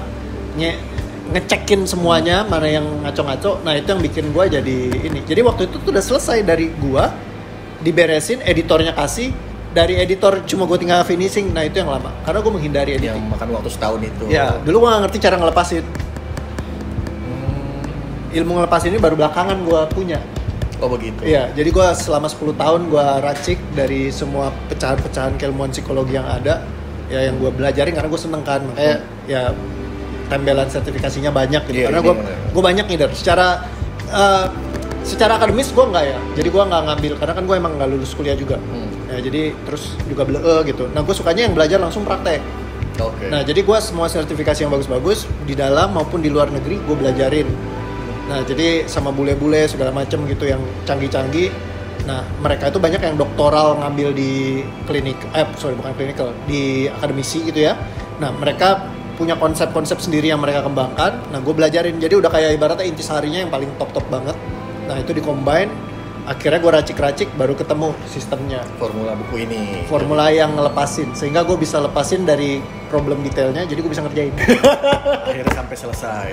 ngecekin semuanya mana yang ngaco-ngaco, nah itu yang bikin gue jadi ini. Jadi waktu itu tuh udah selesai dari gue, diberesin, editornya kasih, dari editor cuma gue tinggal finishing, nah itu yang lama. Karena gue menghindari editing. Yang makan waktu setahun itu. Ya, dulu gue gak ngerti cara ngelepasin. Ilmu ngelepasin ini baru belakangan gue punya. Oh begitu? Iya, jadi gue selama 10 tahun gue racik dari semua pecahan-pecahan keilmuan psikologi yang ada. Ya yang gue belajarin karena gue seneng kan, makanya ya tembelan sertifikasinya banyak gitu. Karena gue banyak ngider. Secara akademis gue enggak ya, jadi gue nggak ngambil karena kan gue emang nggak lulus kuliah juga. Ya, jadi terus juga gitu. Nah gue sukanya yang belajar langsung praktek. Okay. Nah jadi gue semua sertifikasi yang bagus-bagus di dalam maupun di luar negeri gue belajarin. Nah jadi sama bule-bule segala macem gitu yang canggih-canggih. Nah mereka itu banyak yang doktoral ngambil di bukan klinikal, di akademisi gitu ya. Nah mereka punya konsep-konsep sendiri yang mereka kembangkan. Nah gue belajarin, jadi udah kayak ibaratnya intisarinya yang paling top-top banget. Nah itu di-combine, akhirnya gue racik-racik baru ketemu sistemnya. Formula buku ini. Formula yang ngelepasin, sehingga gue bisa lepasin dari problem detailnya, jadi gue bisa ngerjain. Akhirnya sampai selesai.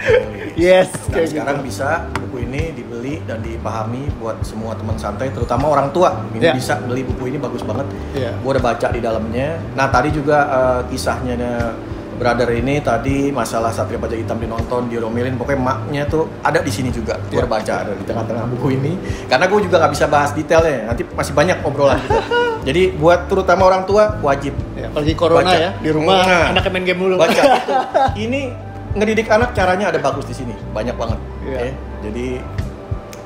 Yes. Dan sekarang gitu. Bisa buku ini dibeli dan dipahami buat semua teman santai, terutama orang tua. Ini bisa beli buku ini, bagus banget. Gue udah baca di dalamnya. Nah tadi juga kisahnya brother ini tadi masalah Satria Baja Hitam dinonton, diomelin, pokoknya maknya tuh ada di sini juga. Gue udah baca ada di tengah-tengah buku ini. Karena gue juga nggak bisa bahas detailnya, nanti masih banyak obrolan gitu. Jadi buat terutama orang tua wajib. Apalagi corona baca. Ya di rumah anaknya main game mulu. Baca itu. Ini ngedidik anak caranya ada bagus di sini, banyak banget. Jadi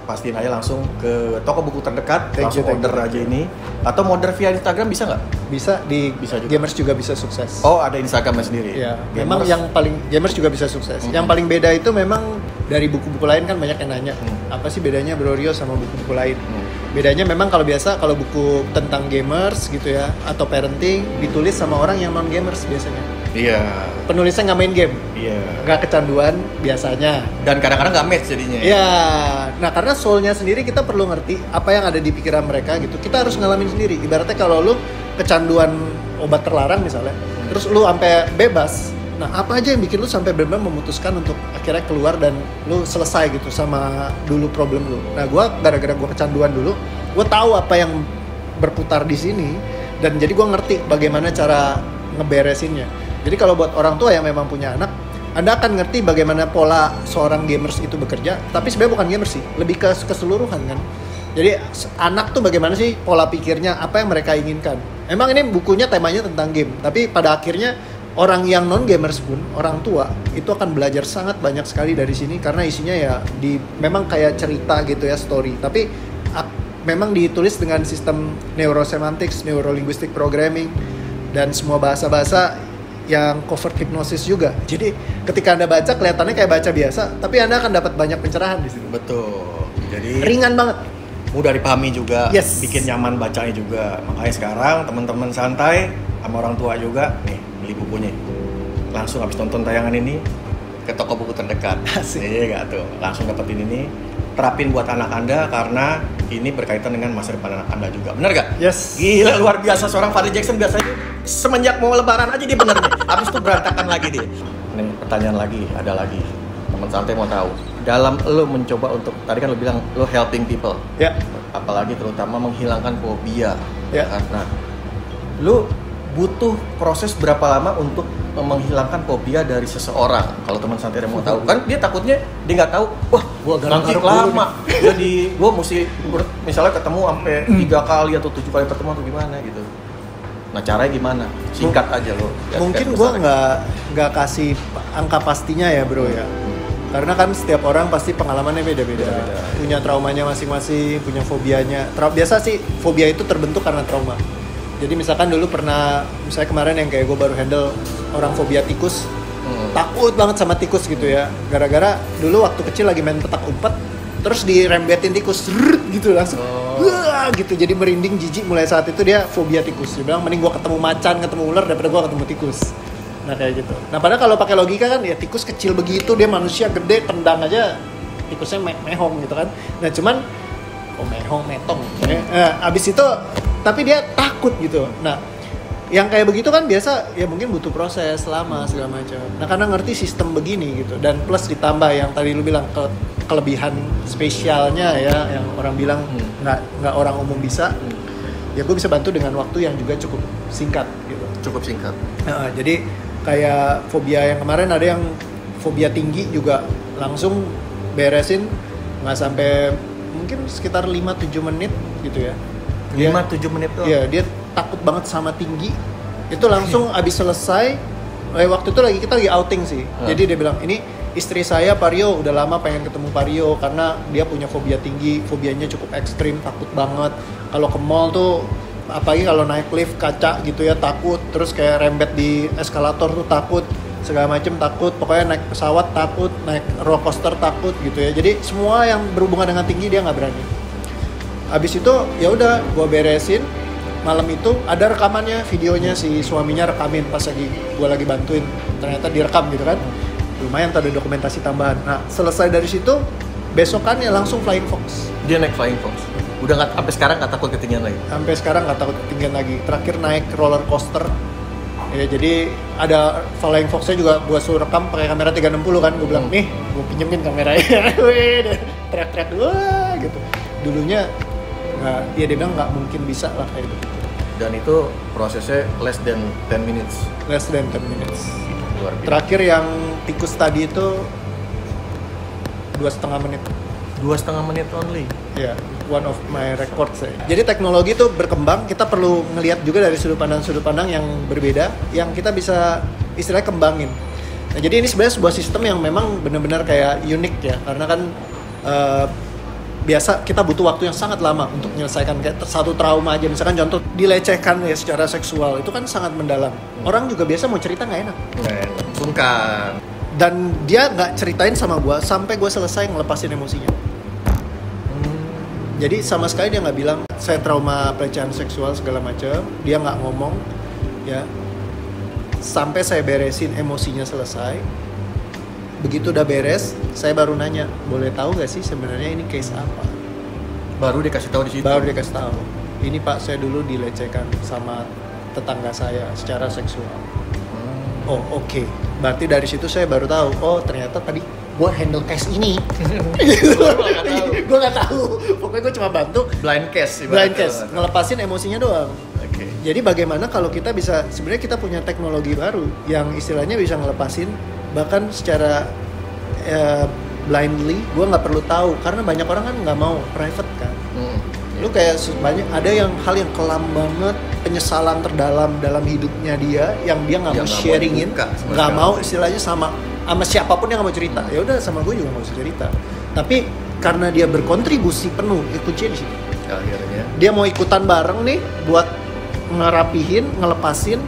pastiin aja langsung ke toko buku terdekat, langsung order aja ini. Atau order via Instagram bisa nggak? Bisa juga. Gamers juga bisa sukses. Oh ada Instagramnya sendiri. Iya. Memang yang paling Gamers juga bisa sukses. Yang paling beda itu memang dari buku-buku lain kan banyak yang nanya apa sih bedanya Bro Rio sama buku-buku lain. Bedanya memang kalau biasa kalau buku tentang gamers gitu ya atau parenting ditulis sama orang yang non gamers biasanya. Iya. Penulisnya nggak main game. Iya. Nggak kecanduan biasanya. Dan kadang-kadang nggak match jadinya. Iya. Nah karena soulnya sendiri kita perlu ngerti apa yang ada di pikiran mereka gitu. Kita harus ngalamin sendiri. Ibaratnya kalau lu kecanduan obat terlarang misalnya, terus lu sampai bebas. Nah apa aja yang bikin lu sampai benar-benar memutuskan untuk akhirnya keluar dan lu selesai gitu sama dulu problem lu. Nah gara-gara gue kecanduan dulu, gue tahu apa yang berputar di sini dan jadi gue ngerti bagaimana cara ngeberesinnya. Jadi kalau buat orang tua yang memang punya anak, Anda akan ngerti bagaimana pola seorang gamers itu bekerja, tapi sebenarnya bukan gamers sih, lebih ke keseluruhan kan. Jadi anak tuh bagaimana sih pola pikirnya, apa yang mereka inginkan. Emang ini bukunya temanya tentang game, tapi pada akhirnya orang yang non gamers pun, orang tua itu akan belajar sangat banyak sekali dari sini karena isinya ya memang kayak cerita gitu ya, story. Tapi memang ditulis dengan sistem neurosemantics, neurolinguistic programming dan semua bahasa-bahasa yang covert hypnosis juga. Jadi ketika Anda baca kelihatannya kayak baca biasa, tapi Anda akan dapat banyak pencerahan di sini. Betul. Jadi ringan banget. Mudah dipahami juga, yes. Bikin nyaman bacanya juga. Makanya sekarang teman-teman santai sama orang tua juga nih beli bukunya. Langsung habis nonton tayangan ini ke toko buku terdekat. Iya gak tuh? Langsung dapetin ini. Terapin buat anak Anda karena ini berkaitan dengan masa depan anak Anda juga. Bener gak? Yes. Gila luar biasa seorang Fadil Jackson biasanya semenjak mau lebaran aja dia bener nih. Habis itu berantakan lagi dia. Nih pertanyaan lagi, ada lagi. teman santai mau tahu. Dalam lo mencoba untuk, tadi kan lo bilang lo helping people. Ya. Apalagi terutama menghilangkan fobia. Ya. Nah, lo butuh proses berapa lama untuk menghilangkan fobia dari seseorang? Kalau teman santai mau tahu, kan dia takutnya dia nggak tahu, wah Gua nanti garuk-garuk lama, jadi gua mesti misalnya ketemu sampai 3 kali atau 7 kali ketemu atau gimana gitu. Nah caranya gimana? Singkat aja lo. Mungkin gue nggak kasih angka pastinya ya bro ya. Karena kan setiap orang pasti pengalamannya beda-beda. Punya traumanya masing-masing, punya fobianya. Biasa sih fobia itu terbentuk karena trauma. Jadi misalkan dulu pernah, misalnya kemarin yang kayak gue baru handle orang fobia tikus, takut banget sama tikus gitu ya. Gara-gara dulu waktu kecil lagi main petak umpet, terus dirembetin tikus, gitu langsung, wah gitu. Jadi merinding, jijik. Mulai saat itu dia fobia tikus. Dia bilang mending gue ketemu macan, ketemu ular daripada gue ketemu tikus. Nah kayak gitu. Nah padahal kalau pakai logika kan ya tikus kecil begitu, dia manusia gede, tendang aja tikusnya mehong gitu kan. Nah cuman mehong metong. Abis itu tapi dia takut gitu. Nah yang kayak begitu kan biasa ya mungkin butuh proses lama segala macam. Nah karena ngerti sistem begini gitu, dan plus ditambah yang tadi lu bilang kelebihan spesialnya ya, yang orang bilang nggak orang umum bisa. Ya gue bisa bantu dengan waktu yang juga cukup singkat gitu. Cukup singkat. Nah, jadi kayak fobia yang kemarin ada yang fobia tinggi juga langsung beresin nggak sampai mungkin sekitar 5-7 menit gitu ya. 5-7 menit tuh? Iya, dia takut banget sama tinggi. Itu langsung abis selesai, waktu itu kita lagi outing sih. Jadi dia bilang, ini istri saya Pario, udah lama pengen ketemu Pario karena dia punya fobia tinggi, fobianya cukup ekstrim, takut banget. Kalau ke mall tuh, apalagi kalau naik lift kaca gitu ya takut, terus kayak rembet di eskalator tuh takut, segala macem takut, pokoknya naik pesawat takut, naik roller coaster takut gitu ya. Jadi semua yang berhubungan dengan tinggi dia nggak berani. Abis itu ya udah gue beresin. Malam itu ada rekamannya, videonya si suaminya rekamin pas gue lagi bantuin, ternyata direkam gitu kan. Lumayan tuh ada dokumentasi tambahan. Nah selesai dari situ besokannya langsung Flying Fox. Dia naik Flying Fox. Udah nggak, sampai sekarang nggak takut ketinggian lagi? Sampai sekarang nggak takut ketinggian lagi. Terakhir naik roller coaster. Ya jadi ada Flying Fox-nya juga gue suruh rekam pakai kamera 360 kan. Gue bilang nih, gue pinjemin kameranya. Teriak-teriak wah gitu. Dulunya nggak, ya dia bilang nggak mungkin bisa lah kayak gitu. Dan itu prosesnya less than 10 minutes. Less than 10 minutes. Luar biasa. Terakhir yang tikus tadi itu 2,5 menit. 2,5 menit only. Ya, yeah, one of my records. Jadi teknologi itu berkembang, kita perlu ngelihat juga dari sudut pandang yang berbeda, yang kita bisa istilahnya kembangin. Nah, jadi ini sebenarnya sebuah sistem yang memang benar-benar kayak unik ya, karena kan biasa kita butuh waktu yang sangat lama untuk menyelesaikan kayak satu trauma aja. Misalkan contoh dilecehkan ya secara seksual, itu kan sangat mendalam. Orang juga biasa mau cerita nggak enak. Sungkan. Dan dia nggak ceritain sama gue sampai gue selesai ngelepasin emosinya. Jadi sama sekali dia nggak bilang saya trauma pelecehan seksual segala macam. Dia nggak ngomong ya. Sampai saya beresin emosinya selesai. Begitu udah beres, saya baru nanya, boleh tahu nggak sih sebenarnya ini case apa? Baru dikasih tahu di situ. Baru dikasih tahu. Ini Pak, saya dulu dilecehkan sama tetangga saya secara seksual. Oh oke. Berarti dari situ saya baru tahu. Oh ternyata tadi gue handle case ini. Gue nggak tahu. Pokoknya gue cuma bantu. Blind case. Ngelepasin emosinya doang. Okay. Jadi bagaimana kalau kita bisa, sebenarnya kita punya teknologi baru yang istilahnya bisa ngelepasin bahkan secara blindly. Gue nggak perlu tahu karena banyak orang kan nggak mau private kan. Lu kayak banyak ada yang hal yang kelam banget, penyesalan terdalam dalam hidupnya dia yang dia nggak mau sharingin, nggak mau istilahnya sama siapapun yang nggak mau cerita. Ya udah sama gue juga nggak usah cerita. Tapi karena dia berkontribusi penuh, itu kuncinya di situ. Akhirnya dia mau ikutan bareng nih buat ngerapihin, ngelepasin.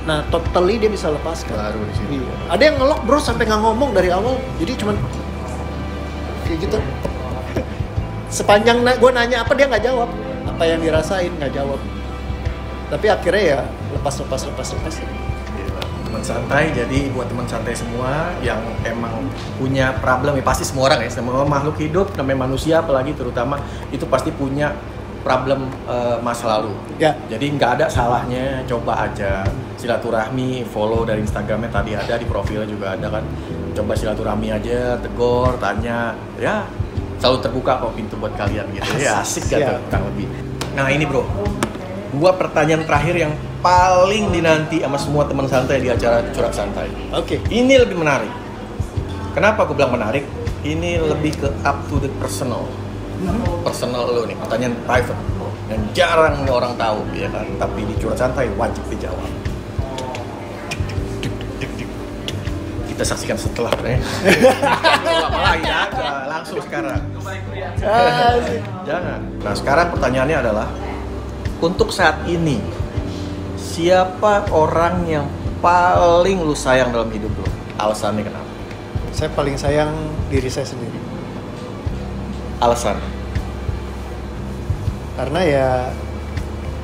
Nah, totally dia bisa lepaskan. Baru di sini. Iya. Ada yang ngelok bro sampai nggak ngomong dari awal. Jadi cuman kayak gitu. Sepanjang gue nanya apa dia nggak jawab. Apa yang dirasain nggak jawab. Tapi akhirnya ya lepas. Teman santai, jadi buat teman santai semua yang emang punya problem, ya pasti semua orang ya, semua makhluk hidup, namanya manusia apalagi terutama, itu pasti punya problem masa lalu. Ya. Jadi nggak ada salahnya, coba aja silaturahmi, follow dari Instagramnya tadi ada, di profilnya juga ada kan. coba silaturahmi aja, tegur, tanya, ya selalu terbuka kok pintu buat kalian gitu. Ya asik gitu kurang lebih. Nah ini bro, gua pertanyaan terakhir yang paling dinanti sama semua teman santai di acara Curhat Santai. Oke. Ini lebih menarik. Kenapa aku bilang menarik? Ini lebih ke up to the personal. Personal lo nih, pertanyaan private yang jarang orang tahu ya kan, tapi di Curhat Santai wajib dijawab. Kita saksikan setelah malah ya langsung sekarang. Jangan. Nah sekarang pertanyaannya adalah, untuk saat ini siapa orang yang paling lu sayang dalam hidup lu? Alasannya kenapa? Saya paling sayang diri saya sendiri. Alasan? Karena ya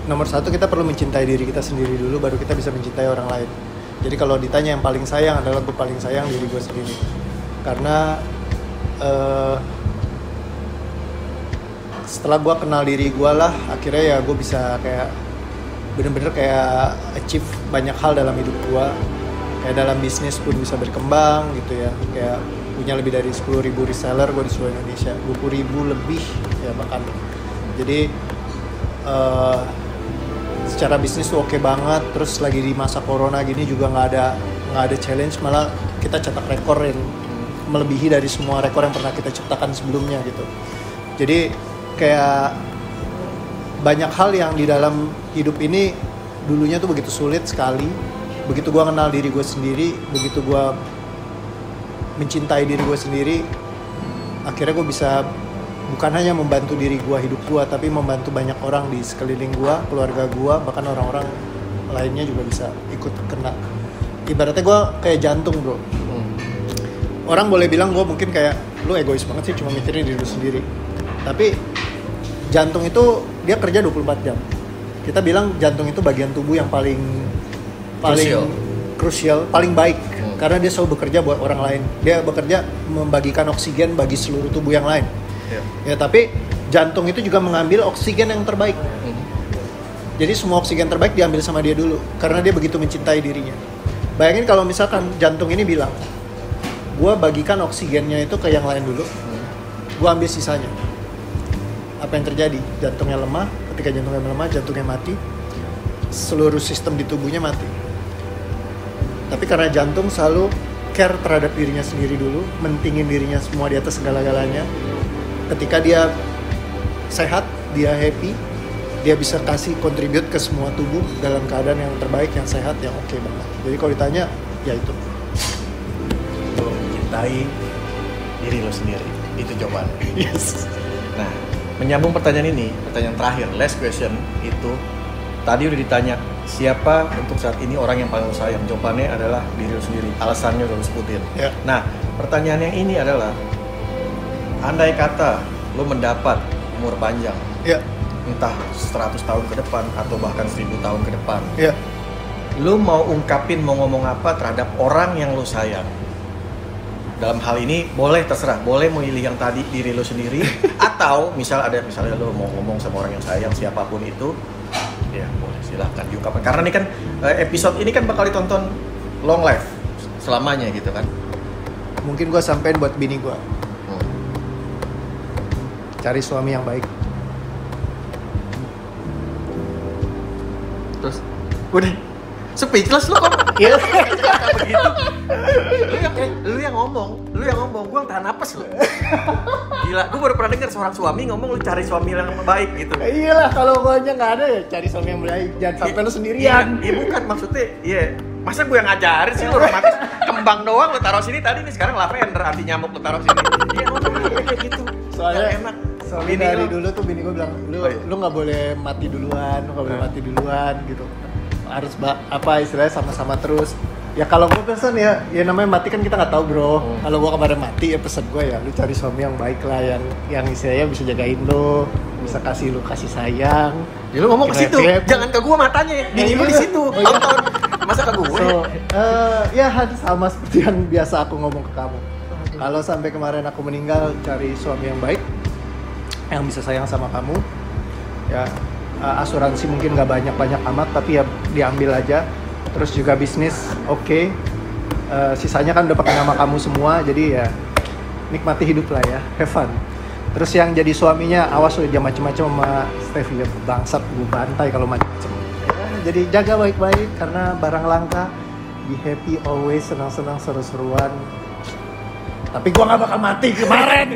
nomor satu, kita perlu mencintai diri kita sendiri dulu, baru kita bisa mencintai orang lain. Jadi kalau ditanya yang paling sayang adalah, gue paling sayang diri gue sendiri. Karena setelah gue kenal diri gue lah, akhirnya ya gue bisa kayak bener-bener kayak achieve banyak hal dalam hidup gue. Kayak dalam bisnis pun bisa berkembang gitu ya. Kayak punya lebih dari 10.000 reseller gue di seluruh Indonesia, 20.000 lebih ya bahkan. Jadi secara bisnis tuh oke banget. Terus lagi di masa corona gini juga nggak ada challenge, malah kita cetak rekor yang melebihi dari semua rekor yang pernah kita ciptakan sebelumnya gitu. Jadi kayak banyak hal yang di dalam hidup ini dulunya tuh begitu sulit sekali. Begitu gue kenal diri gue sendiri, begitu gue mencintai diri gue sendiri, akhirnya gue bisa bukan hanya membantu diri gue, hidup gue, tapi membantu banyak orang di sekeliling gue, keluarga gue, bahkan orang-orang lainnya juga bisa ikut kena. Ibaratnya gue kayak jantung bro. Orang boleh bilang gue mungkin kayak, lu egois banget sih, cuma mikirin diri lu sendiri. Tapi jantung itu dia kerja 24 jam. Kita bilang jantung itu bagian tubuh yang paling krusial, paling baik. Karena dia selalu bekerja buat orang lain. Dia bekerja membagikan oksigen bagi seluruh tubuh yang lain. Ya, tapi jantung itu juga mengambil oksigen yang terbaik. Jadi semua oksigen terbaik diambil sama dia dulu, karena dia begitu mencintai dirinya. Bayangin kalau misalkan jantung ini bilang, gue bagikan oksigennya itu ke yang lain dulu, gue ambil sisanya. Apa yang terjadi? Jantungnya lemah. Ketika jantungnya melemah, jantungnya mati, seluruh sistem di tubuhnya mati. Tapi karena jantung selalu care terhadap dirinya sendiri dulu, mentingin dirinya semua di atas segala-galanya. Ketika dia sehat, dia happy, dia bisa kasih contribute ke semua tubuh dalam keadaan yang terbaik, yang sehat, yang oke banget. Jadi kalau ditanya, ya itu. Lo mencintai diri lo sendiri, itu jawaban. Yes. Nah, menyambung pertanyaan ini, pertanyaan terakhir, last question itu, tadi udah ditanya, siapa untuk saat ini orang yang paling lo sayang? Jawabannya adalah diri lo sendiri. Alasannya udah lo sebutin. Yeah. Nah, pertanyaan yang ini adalah, andai kata lo mendapat umur panjang, entah 100 tahun ke depan atau bahkan 1000 tahun ke depan, lo mau ungkapin, mau ngomong apa terhadap orang yang lo sayang? Dalam hal ini boleh terserah, boleh memilih yang tadi diri lo sendiri atau misalnya lo mau ngomong sama orang yang sayang siapapun itu, ya boleh silahkan diungkapkan. Karena ini kan episode ini kan bakal ditonton long life selamanya gitu kan. Mungkin gue sampein buat bini gue, cari suami yang baik. Terus udah speechless lo kok. Iya. Begitu. Lu yang ngomong, gue tahan napas lo. Gila, gue baru pernah dengar seorang suami ngomong lu cari suami yang baik gitu. Iyalah, kalau gue aja nggak ada ya cari suami yang baik, jangan sampai lu sendirian. Iya, bukan maksudnya, iya. Masa gue yang ngajarin sih, lu romantis kembang doang lu taruh sini tadi nih, sekarang lavender anti nyamuk lu taruh sini. Iya, ngomong kayak gitu. Soalnya enak. Soalnya dari dulu tuh bini gue bilang, lu nggak boleh mati duluan, gitu. Harus istilahnya sama-sama terus. Ya kalau gue pesen ya namanya mati kan kita nggak tahu bro. Kalau gue kemarin mati ya pesen gue ya, lu cari suami yang baik lah, yang istilahnya bisa jagain lo, bisa kasih sayang. Ya lu ngomong ke situ, jangan ke gue matanya, bini lu di situ. Tonton, masa ke gue? So, ya sama seperti yang biasa aku ngomong ke kamu. Kalau sampai kemarin aku meninggal, cari suami yang baik, yang bisa sayang sama kamu. Ya asuransi mungkin nggak banyak amat, tapi ya diambil aja. Terus juga bisnis oke. Sisanya kan udah pakai nama kamu semua, jadi ya nikmati hidup lah ya, have fun. Terus yang jadi suaminya, awas lu jangan macem-macem sama Stevie ya, bangsat gue bantai kalau macem-macem. Ya, jadi jaga baik-baik karena barang langka. Be happy always, senang-senang, seru-seruan. Tapi gua nggak bakal mati kemarin.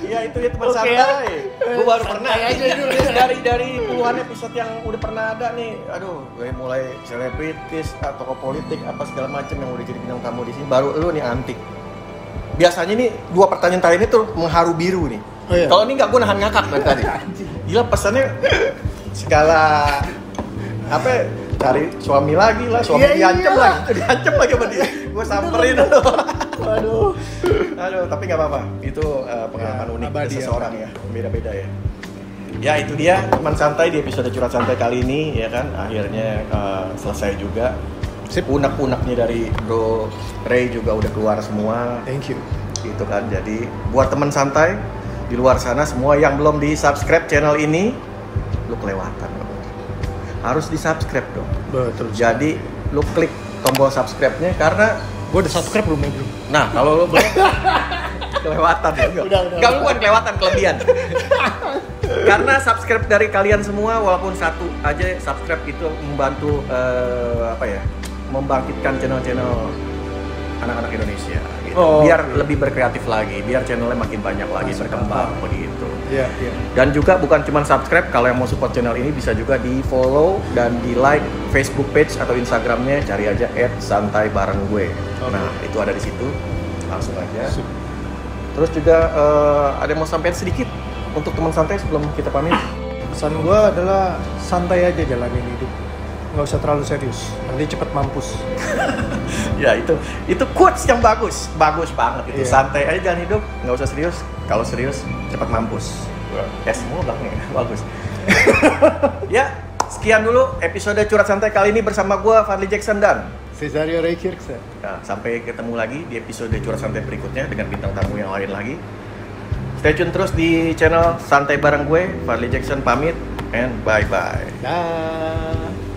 Iya itu ya teman santai. Gue baru pernah aja dulu dari puluhan episode yang udah pernah ada nih. Aduh, gue mulai selebritis, tokoh politik, apa segala macam yang udah jadi bintang tamu di sini. Baru lu nih antik. Biasanya nih 2 pertanyaan terakhir ini tuh mengharu biru nih. Oh, iya. Kalau ini nggak, gue nahan ngakak dari tadi. Gila pesannya segala apa? Cari suami lagi lah, suami diancam lagi sama dia. Gue samperin. Waduh. Aduh, tapi nggak apa-apa. Itu pengalaman unik dari seseorang ya, beda-beda ya. Ya itu dia teman santai di episode curhat santai kali ini ya kan. Akhirnya selesai juga. Unek-uneknya dari Bro Ray juga udah keluar semua. Thank you. Gitu kan. Jadi buat teman santai di luar sana semua yang belum di subscribe channel ini, lu kelewatan. Harus di subscribe dong. Betul. Jadi lu klik tombol subscribe-nya karena Gue udah subscribe belum ya bro? nah kalau lu belum kelewatan ya enggak? Udah. Enggak, lu bukan kelewatan, kelebihan. Karena subscribe dari kalian semua walaupun satu aja subscribe itu membantu membangkitkan channel-channel anak-anak Indonesia gitu. Biar lebih berkreatif lagi, biar channelnya makin banyak lagi berkembang begitu. Iya. Dan juga bukan cuma subscribe, kalau yang mau support channel ini bisa juga di follow dan di like Facebook page atau Instagramnya, cari aja @santaibarenggue. Nah itu ada di situ, langsung aja. Terus juga ada yang mau sampaikan sedikit untuk teman santai sebelum kita pamit? Pesan gue adalah santai aja jalanin hidup, nggak usah terlalu serius, nanti cepet mampus. Ya itu quotes yang bagus banget itu. Iya. Santai aja jalan hidup, nggak usah serius. Kalau serius cepat mampus. Ya semua belakangnya bagus. Ya sekian dulu episode curhat santai kali ini bersama gue Fadli Jackson dan Cesario Ray Kirksen. Nah, sampai ketemu lagi di episode curhat santai berikutnya dengan bintang tamu yang lain lagi. Stay tune terus di channel Santai Bareng Gue. Fadli Jackson pamit and bye bye. Dah.